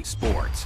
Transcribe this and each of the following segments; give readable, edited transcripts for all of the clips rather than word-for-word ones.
Sports.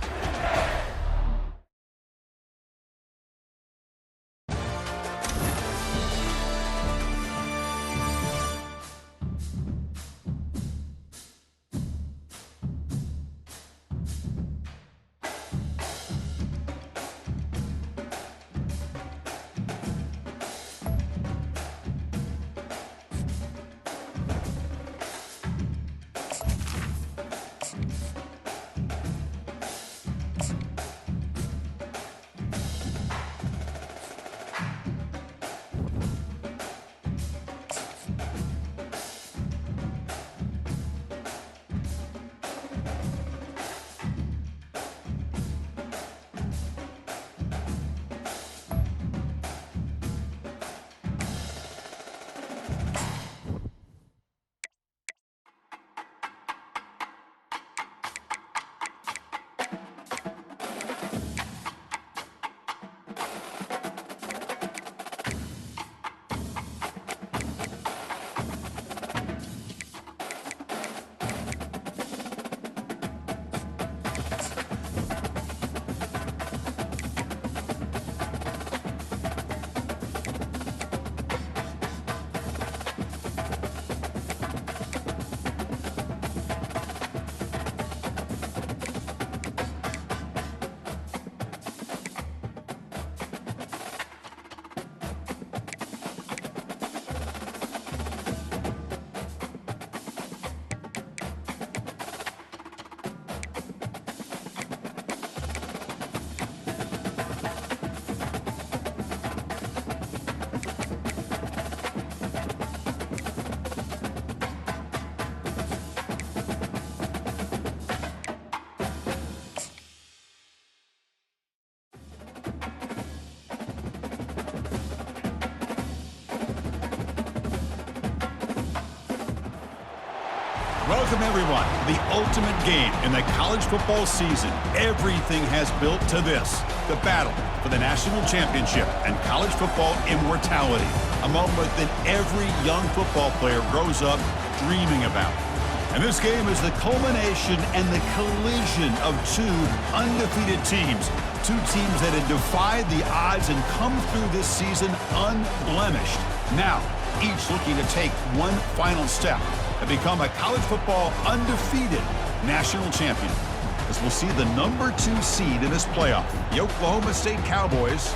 Welcome, everyone, to the ultimate game in the college football season. Everything has built to this, the battle for the national championship and college football immortality, a moment that every young football player grows up dreaming about. And this game is the culmination and the collision of two undefeated teams, two teams that had defied the odds and come through this season unblemished. Now, each looking to take one final step and become a college football undefeated national champion. As we'll see the #2 seed in this playoff, the Oklahoma State Cowboys,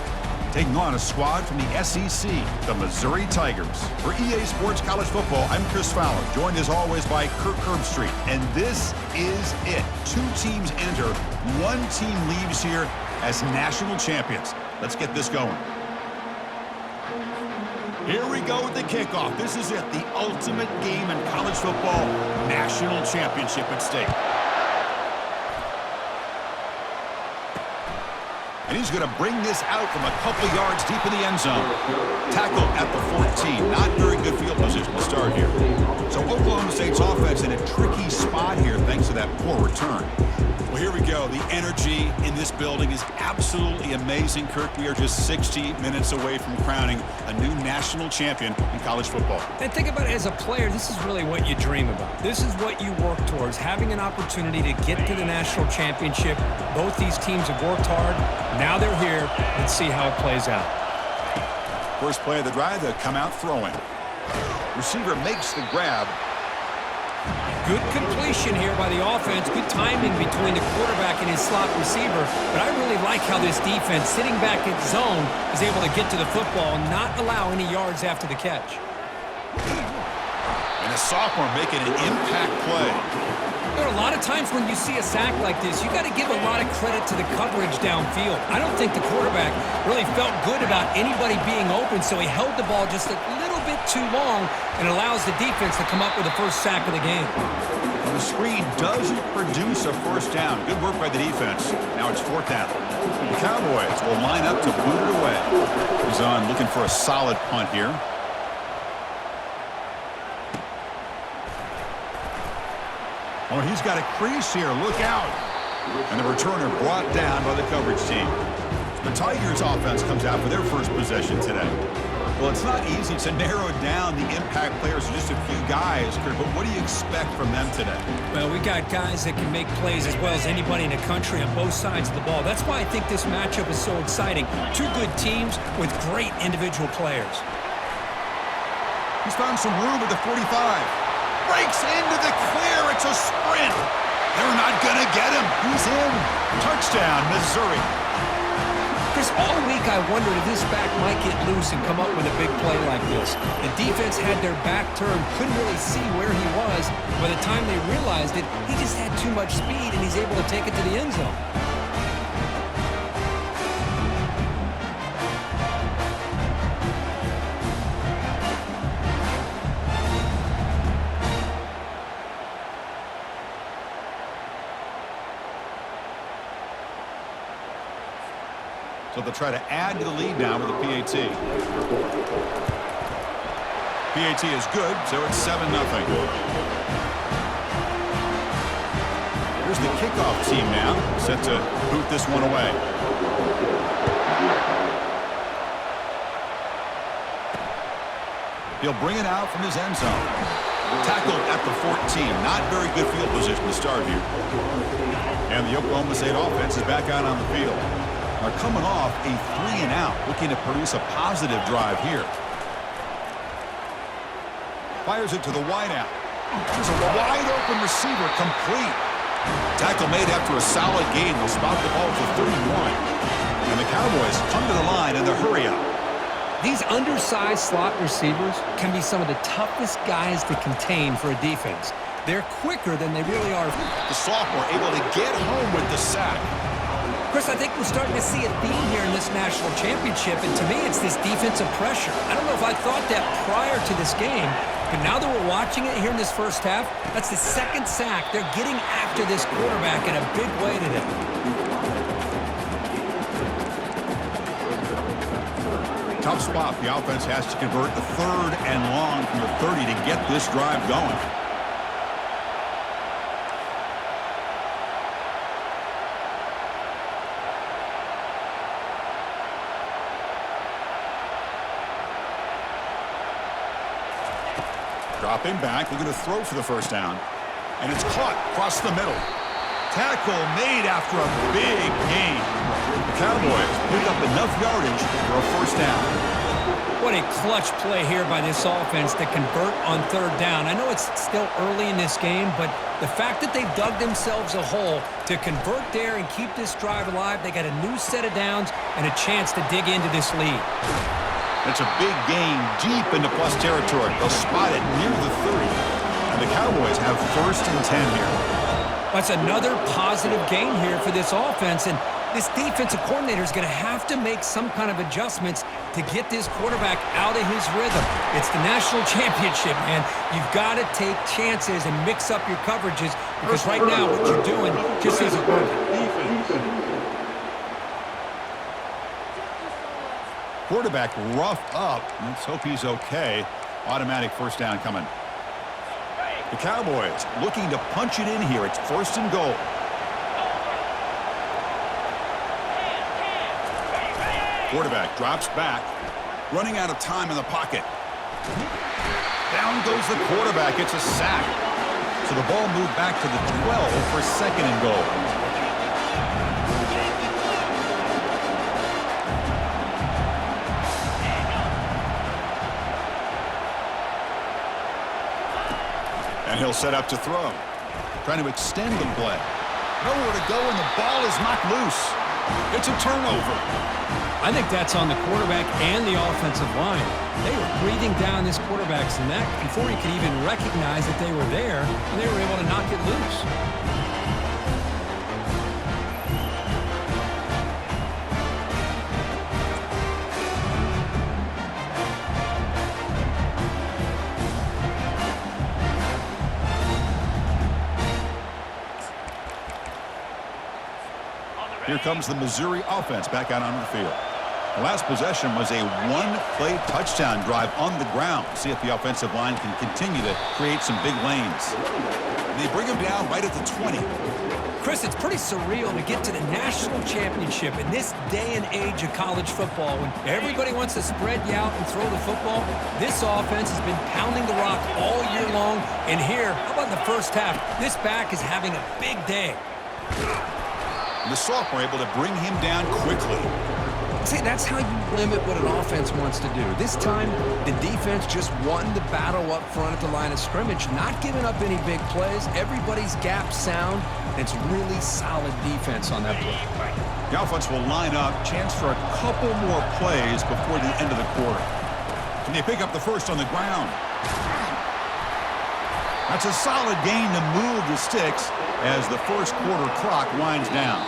taking on a squad from the SEC, the Missouri Tigers. For EA Sports College Football, I'm Chris Fowler, joined as always by Kirk Herbstreit. And this is it. Two teams enter, one team leaves here as national champions. Let's get this going. Here we go with the kickoff. This is it, the ultimate game in college football, national championship at stake. And he's going to bring this out from a couple yards deep in the end zone. Tackle at the 14. Not very good field position to start here. So Oklahoma State's offense in a tricky spot here thanks to that poor return. Well, here we go. The energy in this building is absolutely amazing, Kirk. We are just 60 minutes away from crowning a new national champion in college football. And think about it, as a player, this is really what you dream about. This is what you work towards, having an opportunity to get to the national championship. Both these teams have worked hard. Now they're here. Let's see how it plays out. First play of the drive, they'll come out throwing. Receiver makes the grab. Good completion here by the offense. Good timing between the quarterback and his slot receiver. But I really like how this defense, sitting back in zone, is able to get to the football and not allow any yards after the catch. And a sophomore making an impact play. There are a lot of times when you see a sack like this, you got to give a lot of credit to the coverage downfield. I don't think the quarterback really felt good about anybody being open, so he held the ball just a little bit too long and allows the defense to come up with the first sack of the game. The screen doesn't produce a first down. Good work by the defense. Now it's fourth down. The Cowboys will line up to boot it away. He's on looking for a solid punt here. Oh, he's got a crease here. Look out. And the returner brought down by the coverage team. The Tigers offense comes out for their first possession today. Well, it's not easy to narrow down the impact players to just a few guys, Kurt, but what do you expect from them today? Well, we got guys that can make plays as well as anybody in the country on both sides of the ball. That's why I think this matchup is so exciting. Two good teams with great individual players. He's found some room at the 45. Breaks into the clear. It's a sprint. They're not going to get him. He's in. Touchdown, Missouri. Chris, all week I wondered if this back might get loose and come up with a big play like this. The defense had their back turned, couldn't really see where he was. By the time they realized it, he just had too much speed, and he's able to take it to the end zone. So they'll try to add to the lead now with a PAT. PAT is good, so it's 7-0. Here's the kickoff team now, set to boot this one away. He'll bring it out from his end zone. Tackled at the 14. Not very good field position to start here. And the Oklahoma State offense is back out on the field. Are coming off a 3-and-out, looking to produce a positive drive here. Fires it to the wideout. There's a wide-open receiver, complete. Tackle made after a solid gain. They'll spot the ball for 31. And the Cowboys come to the line in the hurry-up. These undersized slot receivers can be some of the toughest guys to contain for a defense. They're quicker than they really are. The sophomore able to get home with the sack. Chris, I think we're starting to see a theme here in this national championship, and to me, it's this defensive pressure. I don't know if I thought that prior to this game, but now that we're watching it here in this first half, that's the second sack. They're getting after this quarterback in a big way today. Tough spot. The offense has to convert the 3rd and long from the 30 to get this drive going. Dropping back, looking to throw for the first down. And it's caught across the middle. Tackle made after a big gain. The Cowboys pick up enough yardage for a first down. What a clutch play here by this offense to convert on 3rd down. I know it's still early in this game, but the fact that they've dug themselves a hole to convert there and keep this drive alive, they got a new set of downs and a chance to dig into this lead. It's a big gain deep into plus territory. They'll spot it near the 30. And the Cowboys have 1st and 10 here. That's another positive gain here for this offense. And this defensive coordinator is going to have to make some kind of adjustments to get this quarterback out of his rhythm. It's the national championship, man. You've got to take chances and mix up your coverages because right now what you're doing just isn't working. Quarterback roughed up. Let's hope he's okay. Automatic first down coming. The Cowboys looking to punch it in here. It's 1st and goal. Quarterback drops back. Running out of time in the pocket. Down goes the quarterback. It's a sack. So the ball moved back to the 12 for 2nd and goal. And he'll set up to throw. Trying to extend the play. Nowhere to go, and the ball is knocked loose. It's a turnover. I think that's on the quarterback and the offensive line. They were breathing down this quarterback's neck before he could even recognize that they were there, and they were able to knock it loose. Here comes the Missouri offense back out onto the field. The last possession was a one-play touchdown drive on the ground. See if the offensive line can continue to create some big lanes. They bring him down right at the 20. Chris, it's pretty surreal to get to the national championship in this day and age of college football when everybody wants to spread you out and throw the football. This offense has been pounding the rock all year long, and here, how about in the first half? This back is having a big day. The sophomore able to bring him down quickly. See, that's how you limit what an offense wants to do. This time, the defense just won the battle up front at the line of scrimmage, not giving up any big plays. Everybody's gap sound. It's really solid defense on that play. The offense will line up, chance for a couple more plays before the end of the quarter. Can they pick up the first on the ground? That's a solid gain to move the sticks as the first quarter clock winds down.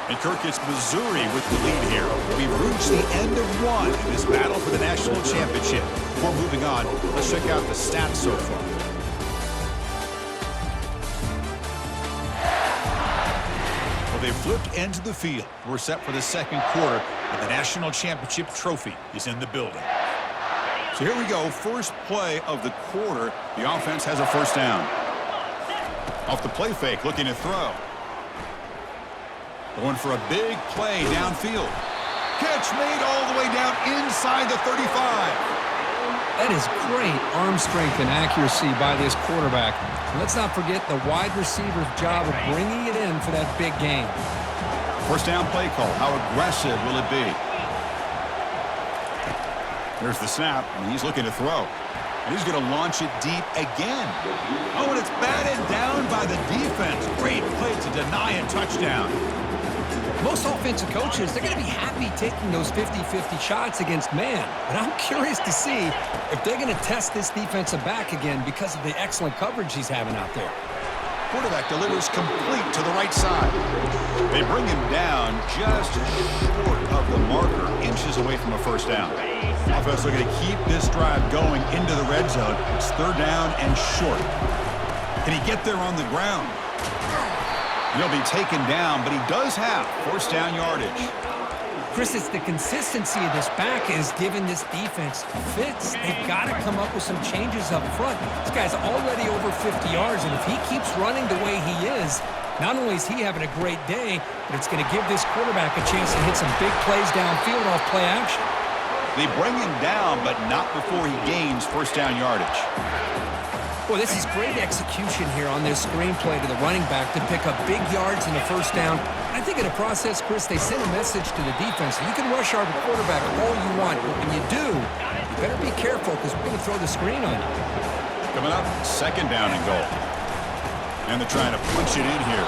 And Kirk, it's Missouri with the lead here. We've reached the end of one in this battle for the national championship. Before moving on, let's check out the stats so far. Well, they've flipped into the field. We're set for the second quarter, and the national championship trophy is in the building. So here we go. First play of the quarter. The offense has a first down. Off the play fake, looking to throw. Going for a big play downfield. Catch made all the way down inside the 35. That is great arm strength and accuracy by this quarterback. And let's not forget the wide receiver's job of bringing it in for that big gain. First down play call. How aggressive will it be? There's the snap, and he's looking to throw. And he's going to launch it deep again. Oh, and it's batted down by the defense. Great play to deny a touchdown. Most offensive coaches, they're going to be happy taking those 50-50 shots against man. But I'm curious to see if they're going to test this defensive back again because of the excellent coverage he's having out there. Quarterback delivers complete to the right side. They bring him down just short of the marker, inches away from a first down. Offense looking to keep this drive going into the red zone. It's third down and short. Can he get there on the ground? He'll be taken down, but he does have first down yardage. Chris, it's the consistency of this back is giving this defense fits. They've got to come up with some changes up front. This guy's already over 50 yards, and if he keeps running the way he is, not only is he having a great day, but it's going to give this quarterback a chance to hit some big plays downfield off play action. They bring him down, but not before he gains first down yardage. Boy, this is great execution here on this screenplay to the running back to pick up big yards in the first down. I think in the process, Chris, they send a message to the defense. You can rush our quarterback all you want, but when you do, you better be careful because we're going to throw the screen on you. Coming up, second down and goal. And they're trying to punch it in here.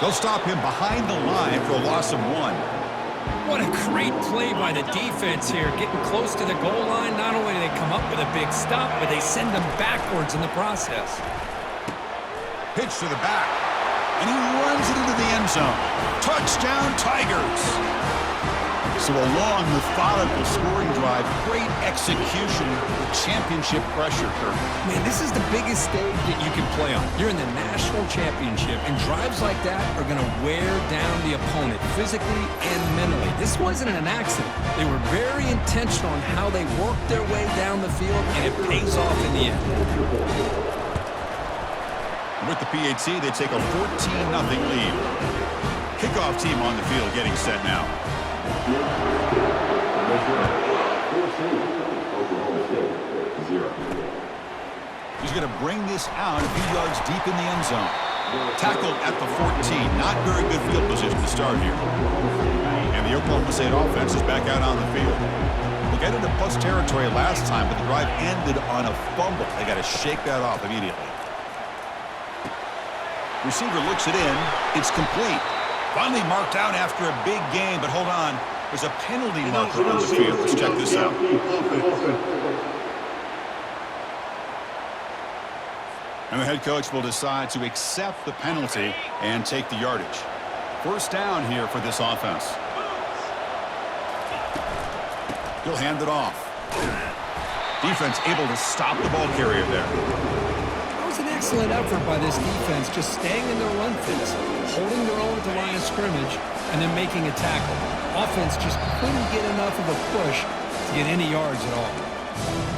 They'll stop him behind the line for a loss of 1. What a great play by the defense here. Getting close to the goal line, not only do they come up with a big stop, but they send them backwards in the process. Pitch to the back, and he runs it into the end zone. Touchdown, Tigers! So a long, methodical scoring drive, great execution, championship pressure, Kirk. Man, this is the biggest stage that you can play on. You're in the national championship, and drives like that are going to wear down the opponent physically and mentally. This wasn't an accident. They were very intentional on how they worked their way down the field, and it pays off in the end. With the PAT, they take a 14-0 lead. Kickoff team on the field getting set now. He's going to bring this out a few yards deep in the end zone. Tackled at the 14. Not very good field position to start here. And the Oklahoma State offense is back out on the field. We'll get into plus territory last time, but the drive ended on a fumble. They got to shake that off immediately. Receiver looks it in. It's complete. Finally marked out after a big game, but hold on. There's a penalty marker on the field. Let's check this out. And the head coach will decide to accept the penalty and take the yardage. First down here for this offense. He'll hand it off. Defense able to stop the ball carrier there. That was an excellent effort by this defense, just staying in their run fence, holding their own at the line of scrimmage, and then making a tackle. Offense just couldn't get enough of a push to get any yards at all.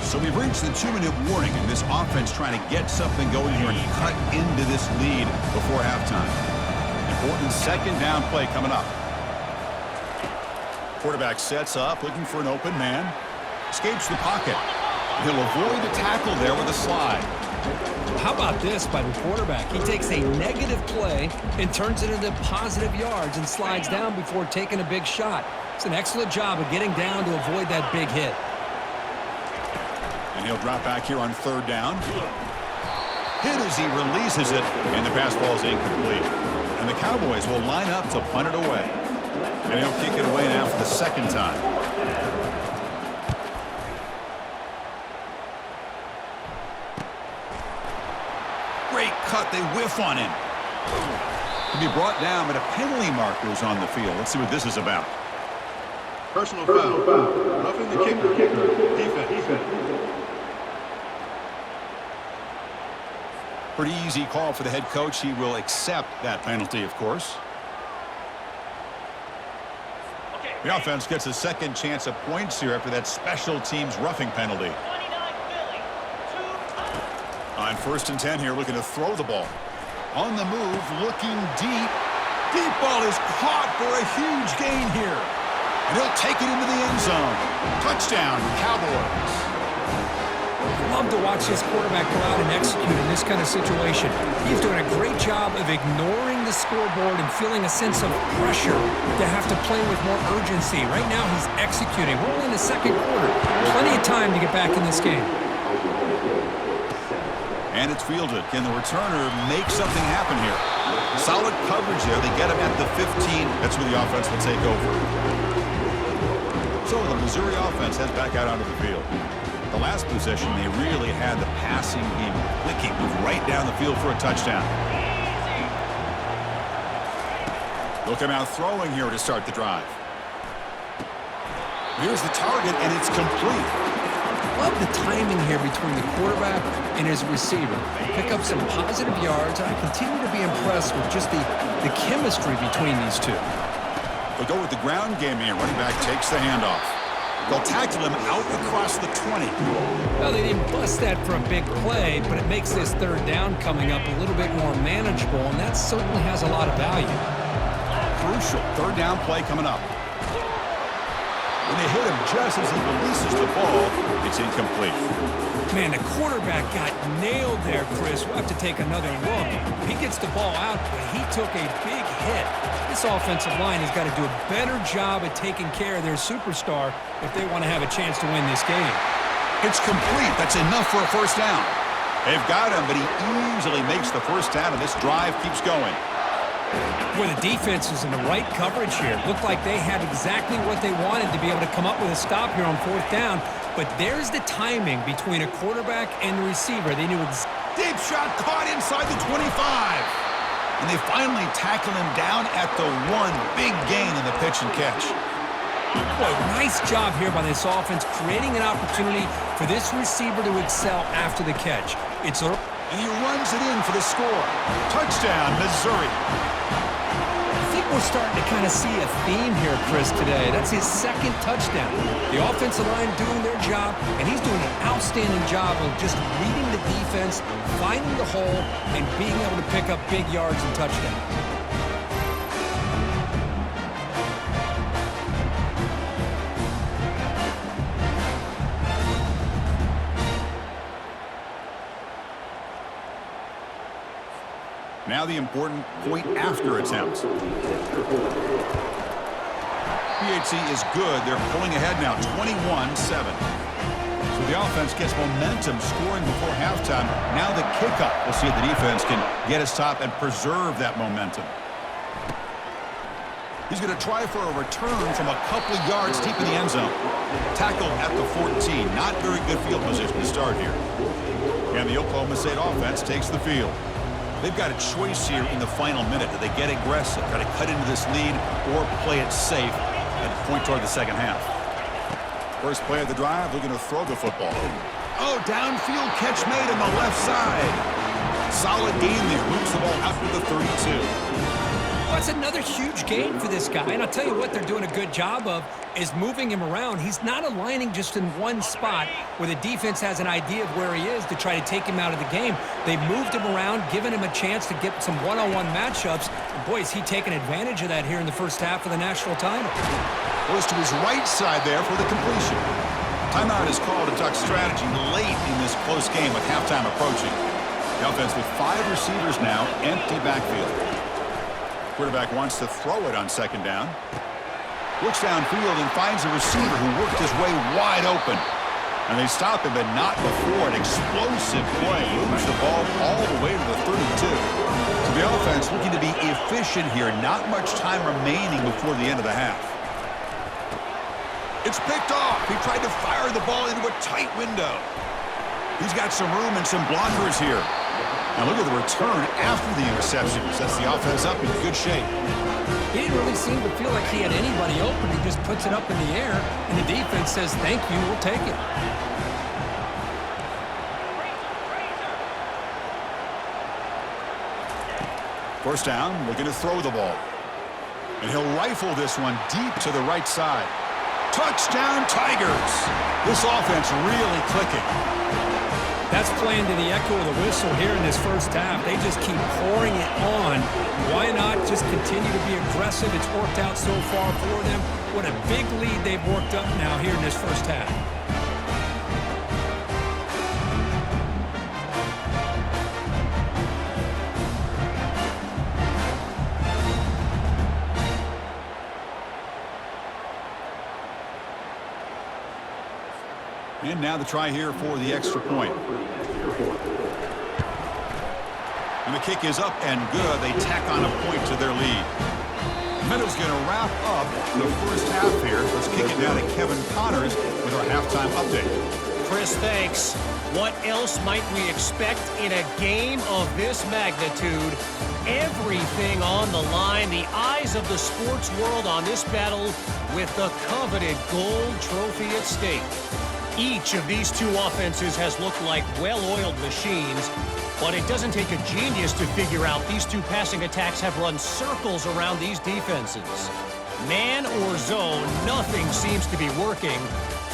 So we've reached the 2-minute warning, and this offense trying to get something going here and cut into this lead before halftime. Important second down play coming up. Quarterback sets up, looking for an open man. Escapes the pocket. He'll avoid the tackle there with a slide. How about this by the quarterback? He takes a negative play and turns it into positive yards and slides down before taking a big shot. It's an excellent job of getting down to avoid that big hit. And he'll drop back here on third down. Hit as he releases it, and the pass ball is incomplete. And the Cowboys will line up to punt it away. And he'll kick it away now for the second time. Great cut. They whiff on him. To be brought down, but a penalty marker is on the field. Let's see what this is about. Personal foul. Roughing the kicker. Defense. Pretty easy call for the head coach. He will accept that penalty, of course. The offense gets a second chance at points here after that special teams roughing penalty. On 1st and 10 here, looking to throw the ball. On the move, looking deep. Deep ball is caught for a huge gain here. And he'll take it into the end zone. Touchdown, Cowboys. Love to watch this quarterback go out and execute in this kind of situation. He's doing a great job of ignoring the scoreboard and feeling a sense of pressure to have to play with more urgency. Right now he's executing. We're only in the second quarter. Plenty of time to get back in this game. And it's fielded. Can the returner make something happen here? Solid coverage there. They get him at the 15. That's where the offense will take over. So the Missouri offense heads back out onto the field. The last possession, they really had the passing game clicking, moved right down the field for a touchdown. They'll come out throwing here to start the drive. Here's the target, and it's complete. Love the timing here between the quarterback and his receiver. Pick up some positive yards, and I continue to be impressed with just the chemistry between these two. They'll go with the ground game here. Running back takes the handoff. They'll tackle him out across the 20. Well, they didn't bust that for a big play, but it makes this third down coming up a little bit more manageable, and that certainly has a lot of value. Crucial third down play coming up. When they hit him just as he releases the ball, it's incomplete. Man, the quarterback got nailed there, Chris. We'll have to take another look. He gets the ball out, but he took a big hit. This offensive line has got to do a better job at taking care of their superstar if they want to have a chance to win this game. It's complete. That's enough for a first down. They've got him, but he easily makes the first down, and this drive keeps going. Boy, the defense is in the right coverage here. Looked like they had exactly what they wanted to be able to come up with a stop here on fourth down. But there's the timing between a quarterback and the receiver. They knew deep shot caught inside the 25. And they finally tackle him down at the 1. Big gain in the pitch and catch. Boy, nice job here by this offense, creating an opportunity for this receiver to excel after the catch. And he runs it in for the score. Touchdown, Missouri. I think we're starting to kind of see a theme here, Chris, today. That's his second touchdown. The offensive line doing their job, and he's doing an outstanding job of just reading the defense, finding the hole, and being able to pick up big yards and touchdowns. Now the important point after attempt. PHC is good. They're pulling ahead now, 21-7. So the offense gets momentum scoring before halftime. Now the kickoff. We'll see if the defense can get his top and preserve that momentum. He's going to try for a return from a couple of yards deep in the end zone. Tackled at the 14. Not very good field position to start here. And the Oklahoma State offense takes the field. They've got a choice here in the final minute. Do they get aggressive, try to cut into this lead, or play it safe and point toward the second half? First play of the drive, looking to throw the football. Oh, downfield catch made on the left side. Solid gain there. Moves the ball out to the 32. Well, it's another huge game for this guy, and I'll tell you what they're doing a good job of is moving him around. He's not aligning just in one spot where the defense has an idea of where he is to try to take him out of the game. They've moved him around, given him a chance to get some one-on-one matchups. And boy, is he taking advantage of that here in the first half of the national title. Goes to his right side there for the completion. Timeout is called to duck strategy late in this close game with halftime approaching. The offense with 5 receivers now, empty backfield. Quarterback wants to throw it on second down. Looks downfield and finds a receiver who worked his way wide open. And they stop him, but not before an explosive play. Moves the ball all the way to the 32. So the offense looking to be efficient here. Not much time remaining before the end of the half. It's picked off. He tried to fire the ball into a tight window. He's got some room and some blockers here. Now look at the return after the interception. Sets the offense up in good shape. He didn't really seem to feel like he had anybody open. He just puts it up in the air, and the defense says, thank you, we'll take it. First down, looking to throw the ball. And he'll rifle this one deep to the right side. Touchdown, Tigers! This offense really clicking. That's playing to the echo of the whistle here in this first half. They just keep pouring it on. Why not just continue to be aggressive? It's worked out so far for them. What a big lead they've worked up now here in this first half. And now the try here for the extra point. And the kick is up and good. They tack on a point to their lead. Mizzou's going to wrap up the first half here. Let's kick it down to Kevin Connors with our halftime update. Chris, thanks. What else might we expect in a game of this magnitude? Everything on the line. The eyes of the sports world on this battle with the coveted gold trophy at stake. Each of these two offenses has looked like well-oiled machines, but it doesn't take a genius to figure out these two passing attacks have run circles around these defenses. Man or zone, nothing seems to be working,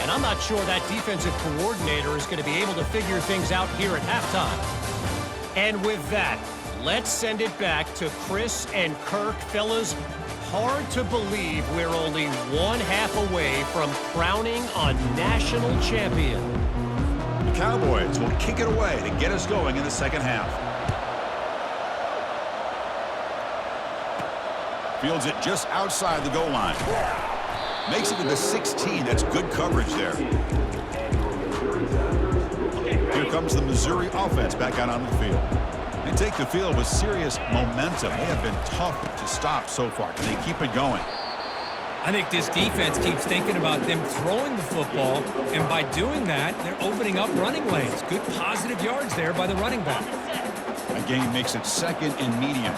and I'm not sure that defensive coordinator is going to be able to figure things out here at halftime. And with that, let's send it back to Chris and Kirk. Fellas, hard to believe we're only one half away from crowning a national champion. The Cowboys will kick it away to get us going in the second half. Fields it just outside the goal line. Makes it to the 16. That's good coverage there. Here comes the Missouri offense back out on the field. They take the field with serious momentum. They have been tough to stop so far. Can they keep it going? I think this defense keeps thinking about them throwing the football, and by doing that, they're opening up running lanes. Good positive yards there by the running back. A gain makes it second and medium.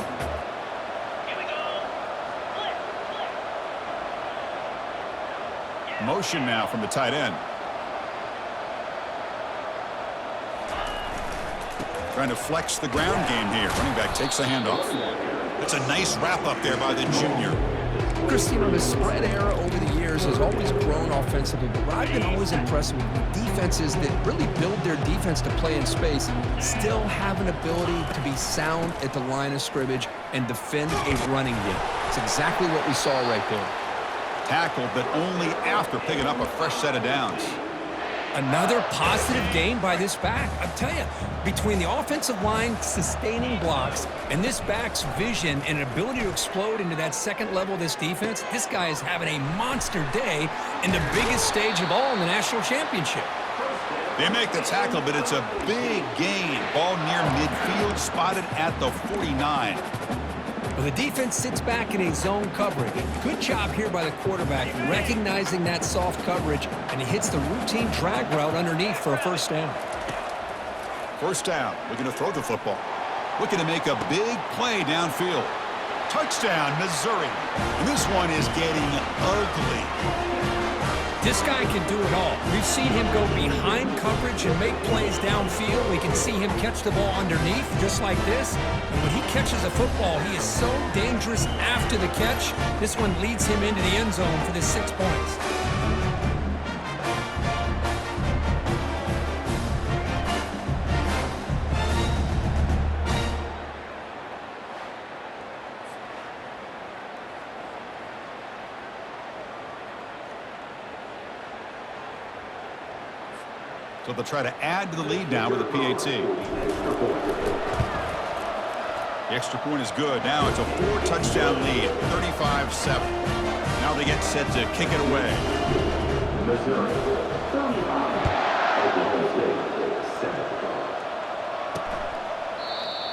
Motion now from the tight end. Trying to flex the ground game here. Running back takes the handoff. That's a nice wrap up there by the junior. Chris, you know, the spread era over the years has always grown offensively, but what I've been always impressed with defenses that really build their defense to play in space still have an ability to be sound at the line of scrimmage and defend a running game. It's exactly what we saw right there. Tackled, but only after picking up a fresh set of downs. Another positive game by this back. I'll tell you, between the offensive line sustaining blocks and this back's vision and ability to explode into that second level of this defense, this guy is having a monster day in the biggest stage of all in the national championship. They make the tackle, but it's a big gain. Ball near midfield, spotted at the 49. Well, the defense sits back in a zone coverage. Good job here by the quarterback, recognizing that soft coverage, and he hits the routine drag route underneath for a first down. First down, looking to throw the football. Looking to make a big play downfield. Touchdown, Missouri. And this one is getting ugly. This guy can do it all. We've seen him go behind coverage and make plays downfield. We can see him catch the ball underneath just like this. And when he catches a football, he is so dangerous after the catch. This one leads him into the end zone for the 6 points. So they'll try to add to the lead now with a PAT. The extra point is good. Now it's a 4-touchdown lead, 35-7. Now they get set to kick it away.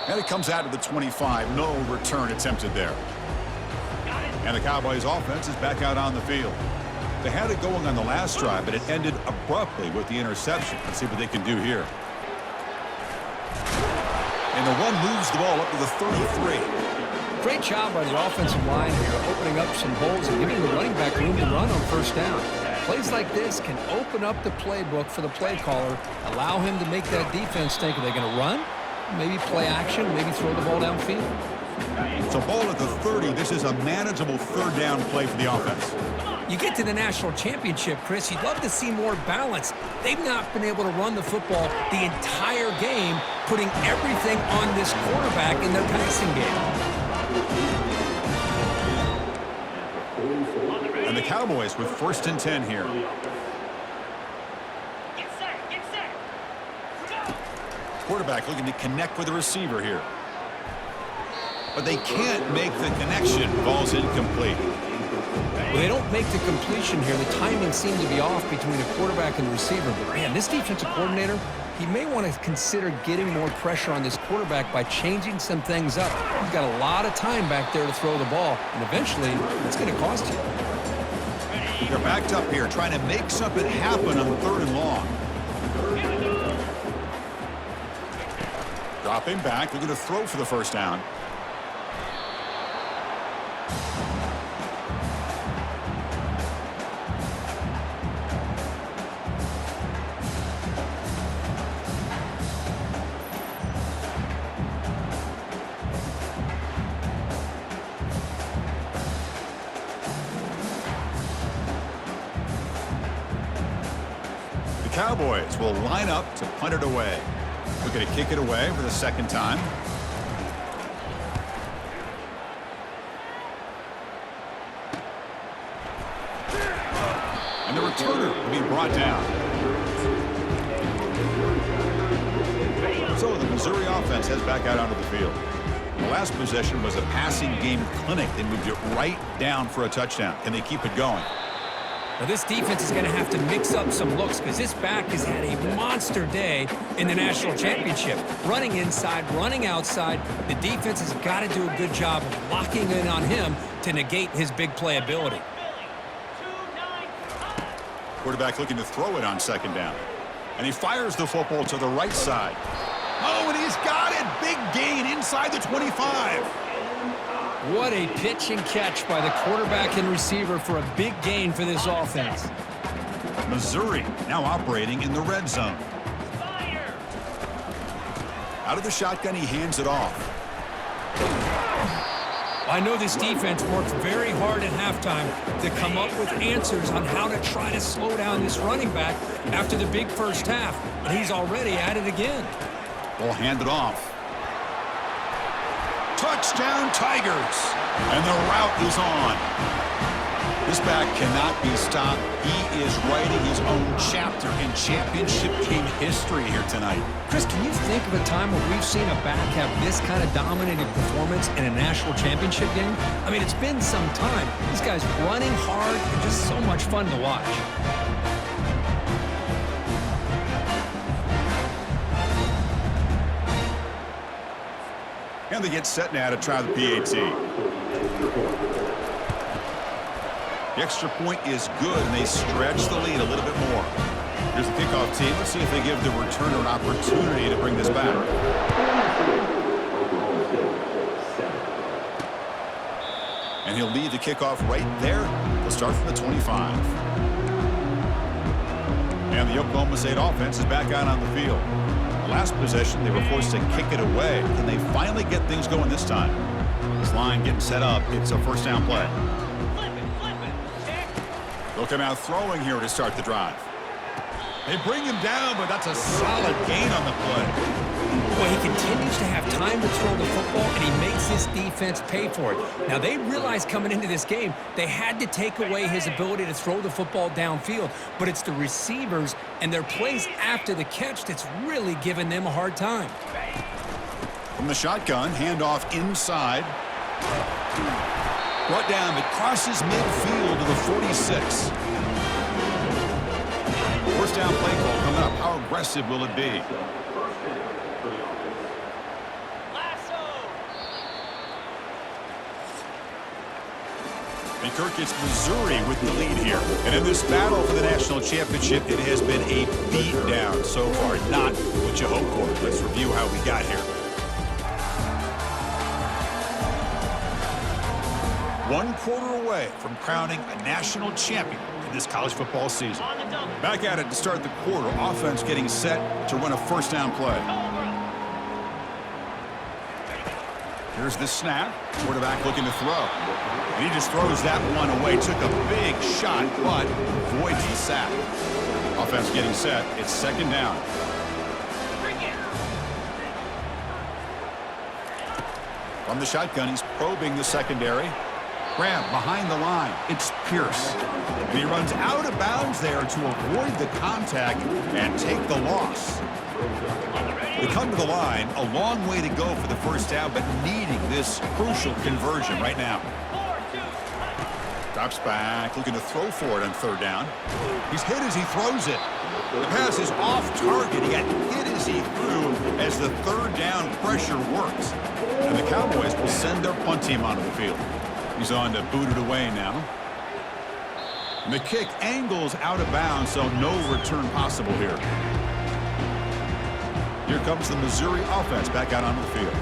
And it comes out to the 25. No return attempted there. And the Cowboys offense is back out on the field. They had it going on the last drive, but it ended abruptly with the interception. Let's see what they can do here. And the run moves the ball up to the 33. Great job by the offensive line here, opening up some holes and giving the running back room to run on first down. Plays like this can open up the playbook for the play caller, allow him to make that defense think, are they going to run? Maybe play action, maybe throw the ball downfield. So ball at the 30. This is a manageable third down play for the offense. You get to the national championship, Chris, you'd love to see more balance. They've not been able to run the football the entire game, putting everything on this quarterback in their passing game. And the Cowboys with 1st and 10 here. Quarterback looking to connect with the receiver here. But they can't make the connection. Ball's incomplete. Well, they don't make the completion here. The timing seemed to be off between the quarterback and the receiver. But, man, this defensive coordinator, he may want to consider getting more pressure on this quarterback by changing some things up. He's got a lot of time back there to throw the ball, and eventually it's going to cost you. They're backed up here, trying to make something happen on 3rd and long. Dropping back, they're going to throw for the first down. Cowboys will line up to punt it away. We're going to kick it away for the 2nd time. And the returner will be brought down. So the Missouri offense heads back out onto the field. The last possession was a passing game clinic. They moved it right down for a touchdown. Can they keep it going? Well, this defense is going to have to mix up some looks because this back has had a monster day in the national championship. Running inside, running outside. The defense has got to do a good job of locking in on him to negate his big play ability. Quarterback looking to throw it on 2nd down. And he fires the football to the right side. Oh, and he's got it. Big gain inside the 25. What a pitch and catch by the quarterback and receiver for a big gain for this offense. Missouri now operating in the red zone. Out of the shotgun, he hands it off. I know this defense worked very hard at halftime to come up with answers on how to try to slow down this running back after the big first half. And he's already at it again. Ball handed off. Touchdown Tigers. And the route is on. This back cannot be stopped. He is writing his own chapter in championship game history here tonight. Chris, can you think of a time where we've seen a back have this kind of dominating performance in a national championship game? I mean, it's been some time. This guy's running hard and just so much fun to watch. And they get set now to try the PAT. The extra point is good, and they stretch the lead a little bit more. Here's the kickoff team. Let's see if they give the returner an opportunity to bring this back. And he'll lead the kickoff right there. We'll start from the 25. And the Oklahoma State offense is back out on the field. The last possession, they were forced to kick it away. Can they finally get things going this time? This line getting set up. It's a first down play. They'll come out throwing here to start the drive. They bring him down, but that's a solid gain on the play. Well, he continues to have time to throw the football, and he makes his defense pay for it. Now, they realized coming into this game they had to take away his ability to throw the football downfield, but it's the receivers and their plays after the catch that's really giving them a hard time. From the shotgun, handoff inside. Brought down, but crosses midfield to the 46. First down play call coming up. How aggressive will it be? And Kirk, it's Missouri with the lead here. And in this battle for the national championship, it has been a beatdown so far. Not what you hoped for. Let's review how we got here. 1 quarter away from crowning a national champion in this college football season. Back at it to start the quarter. Offense getting set to run a first down play. Here's the snap. Quarterback looking to throw. And he just throws that one away. Took a big shot, but avoids the sack. Offense getting set. It's second down. From the shotgun, he's probing the secondary. Grab behind the line. It's Pierce. And he runs out of bounds there to avoid the contact and take the loss. They come to the line, a long way to go for the first down, but needing this crucial conversion right now. Drops back, looking to throw for it on third down. He's hit as he throws it. The pass is off target. He got hit as he threw as the third down pressure works. And the Cowboys will send their punt team onto the field. He's on to boot it away now. And the kick angles out of bounds, so no return possible here. Here comes the Missouri offense back out onto the field.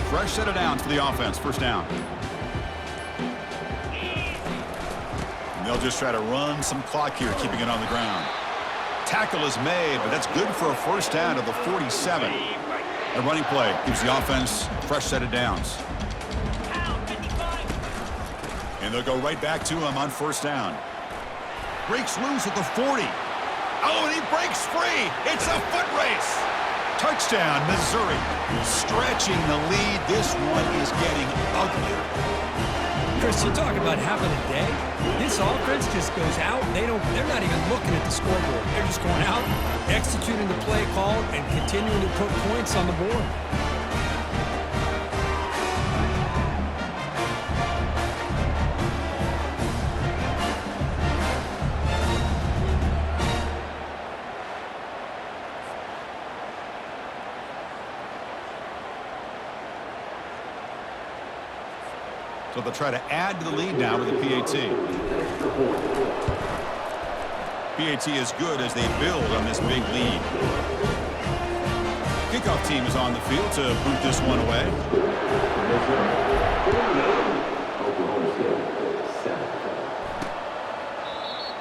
Fresh set of downs for the offense. First down. And they'll just try to run some clock here, keeping it on the ground. Tackle is made, but that's good for a first down to the 47. The running play gives the offense a fresh set of downs. And they'll go right back to him on first down. Breaks loose at the 40. Oh, and he breaks free. It's a foot race. Touchdown, Missouri. Stretching the lead. This one is getting uglier. Chris, you're talking about having a day. This offense just goes out. They're not even looking at the scoreboard. They're just going out, executing the play called, and continuing to put points on the board. So they'll try to add to the lead now with the PAT. PAT is good as they build on this big lead. Kickoff team is on the field to boot this one away.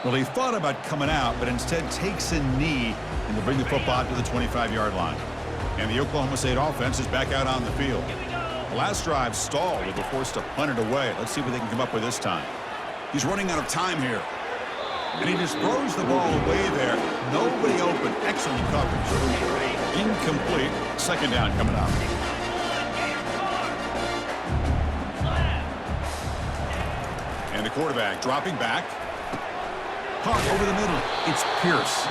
Well, he thought about coming out, but instead takes a knee and will bring the football to the 25-yard line. And the Oklahoma State offense is back out on the field. The last drive stalled. They were forced to punt it away. Let's see what they can come up with this time. He's running out of time here. And he just throws the ball away there. Nobody open. Excellent coverage. Incomplete. Second down coming up. And the quarterback dropping back. Caught over the middle. It's Pierce.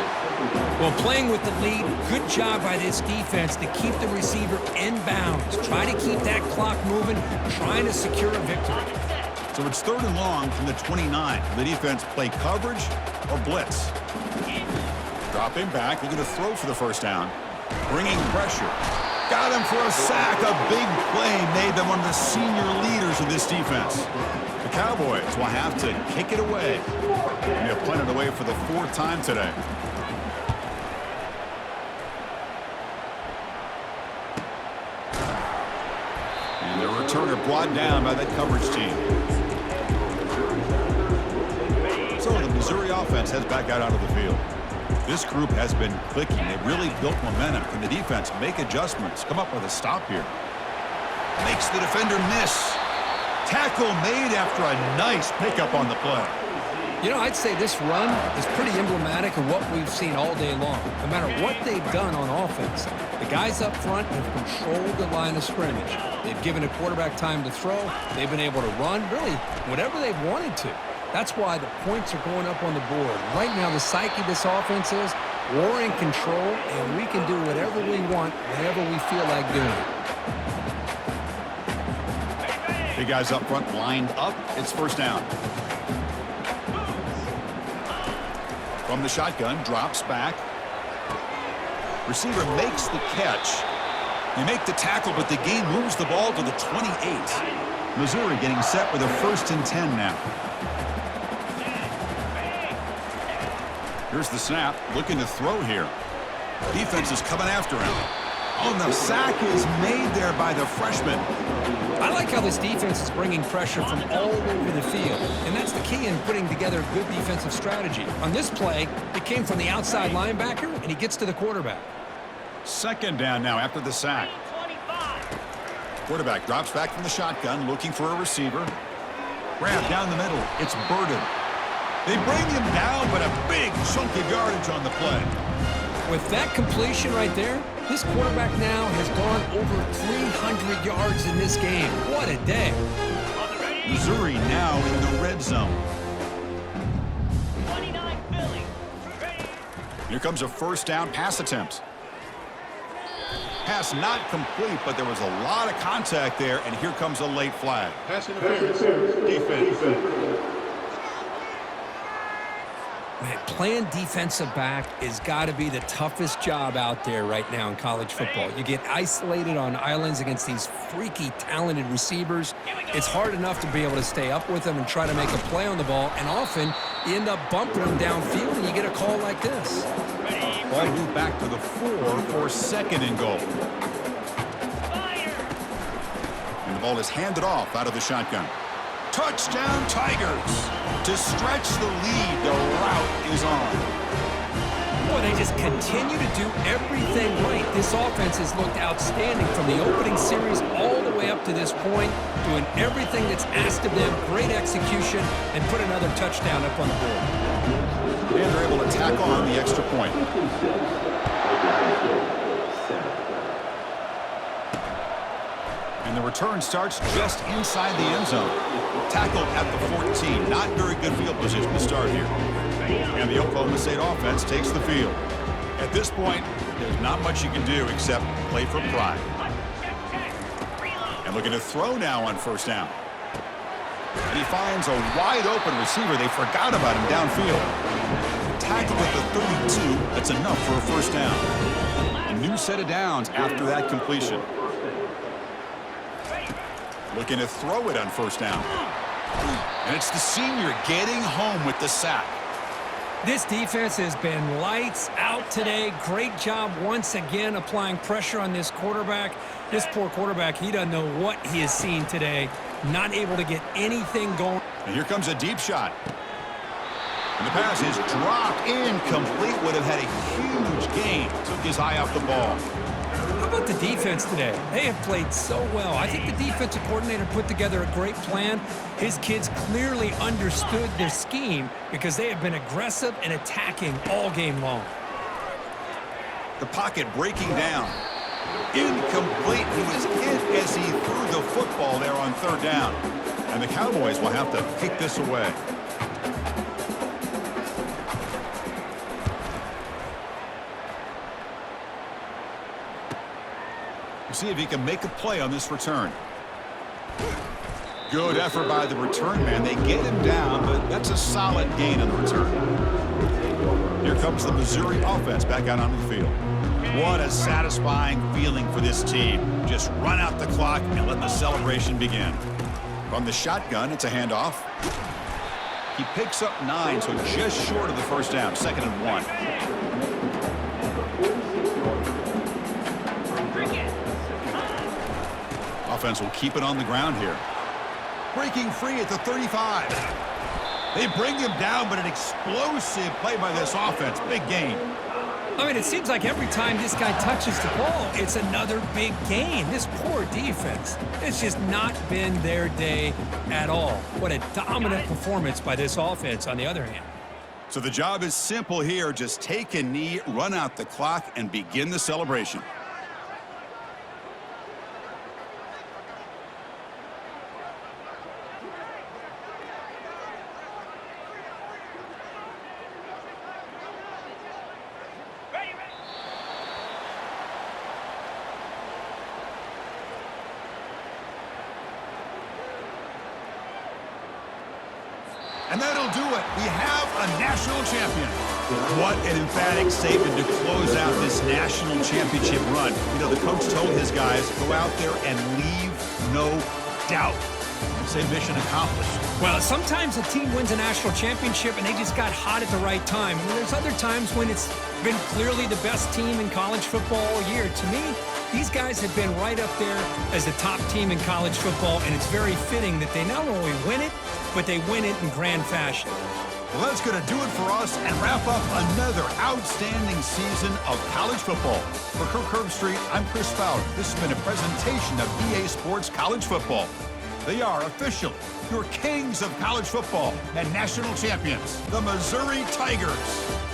Well, playing with the lead, good job by this defense to keep the receiver in bounds. Try to keep that clock moving, trying to secure a victory. So it's third and long from the 29. The defense play coverage or blitz. Dropping back, looking to throw for the first down. Bringing pressure. Got him for a sack. A big play made them one of the senior leaders of this defense. The Cowboys will have to kick it away. And they'll punt it away for the fourth time today. And the returner brought down by that coverage team. So the Missouri offense heads back out onto the field. This group has been clicking. They've really built momentum. Can the defense make adjustments? Come up with a stop here. Makes the defender miss. Tackle made after a nice pickup on the play. You know, I'd say this run is pretty emblematic of what we've seen all day long. No matter what they've done on offense, the guys up front have controlled the line of scrimmage. They've given a quarterback time to throw. They've been able to run, really, whatever they've wanted to. That's why the points are going up on the board. Right now, the psyche of this offense is we're in control, and we can do whatever we want, whenever we feel like doing it. Big guys up front lined up. It's first down. From the shotgun, drops back. Receiver makes the catch. They make the tackle, but the gain moves the ball to the 28. Missouri getting set with a 1st and 10 now. Here's the snap, looking to throw here. Defense is coming after him. Oh, and the sack is made there by the freshman. I like how this defense is bringing pressure from all over the field, and that's the key in putting together a good defensive strategy. On this play, it came from the outside linebacker, and he gets to the quarterback. Second down now after the sack. Quarterback drops back from the shotgun, looking for a receiver. Grab down the middle. It's Burden. They bring him down, but a big chunk of yardage on the play. With that completion right there, this quarterback now has gone over 300 yards in this game. What a day. Missouri now in the red zone. Here comes a first down pass attempt. Pass not complete, but there was a lot of contact there, and here comes a late flag. Pass interference. Defense. Man, playing defensive back has got to be the toughest job out there right now in college football. You get isolated on islands against these freaky, talented receivers. It's hard enough to be able to stay up with them and try to make a play on the ball, and often you end up bumping them downfield and you get a call like this. Ball moved back to the 4 for 2nd and goal. And the ball is handed off out of the shotgun. Touchdown, Tigers. To stretch the lead, the route is on. Boy, they just continue to do everything right. This offense has looked outstanding from the opening series all the way up to this point, doing everything that's asked of them, great execution, and put another touchdown up on the board. And they're able to tack on the extra point. And the return starts just inside the end zone. Tackled at the 14. Not very good field position to start here. And the Oklahoma State offense takes the field. At this point, there's not much you can do except play for pride. And looking to throw now on first down. And he finds a wide open receiver. They forgot about him downfield. Tackled at the 32. That's enough for a first down. A new set of downs after that completion. Looking to throw it on first down. And it's the senior getting home with the sack. This defense has been lights out today. Great job once again applying pressure on this quarterback. This poor quarterback, he doesn't know what he has seen today. Not able to get anything going. And here comes a deep shot. And the pass is dropped incomplete. Would have had a huge gain. Took his eye off the ball. How about the defense today? They have played so well. I think the defensive coordinator put together a great plan. His kids clearly understood their scheme because they have been aggressive and attacking all game long. The pocket breaking down. Incomplete. He was hit as he threw the football there on third down. And the Cowboys will have to kick this away. See if he can make a play on this return. Good effort by the return man. They get him down, but that's a solid gain on the return. Here comes the Missouri offense back out onto the field. What a satisfying feeling for this team. Just run out the clock and let the celebration begin. From the shotgun, it's a handoff. He picks up 9, so just short of the first down, 2nd and 1. defense will keep it on the ground here. Breaking free at the 35. They bring him down, but an explosive play by this offense. Big gain. I mean, it seems like every time this guy touches the ball, it's another big gain. This poor defense, it's just not been their day at all. What a dominant performance by this offense, on the other hand. So the job is simple here. Just take a knee, run out the clock, and begin the celebration. And that'll do it. We have a national champion. What an emphatic statement to close out this national championship run. You know, the coach told his guys, go out there and leave no doubt. Say mission accomplished. Well, sometimes a team wins a national championship and they just got hot at the right time. And there's other times when it's been clearly the best team in college football all year. To me, these guys have been right up there as the top team in college football, and it's very fitting that they not only win it, but they win it in grand fashion. Well, that's going to do it for us and wrap up another outstanding season of college football. For Kirk Herbstreit, I'm Chris Fowler. This has been a presentation of EA Sports College Football. They are officially your kings of college football and national champions, the Missouri Tigers.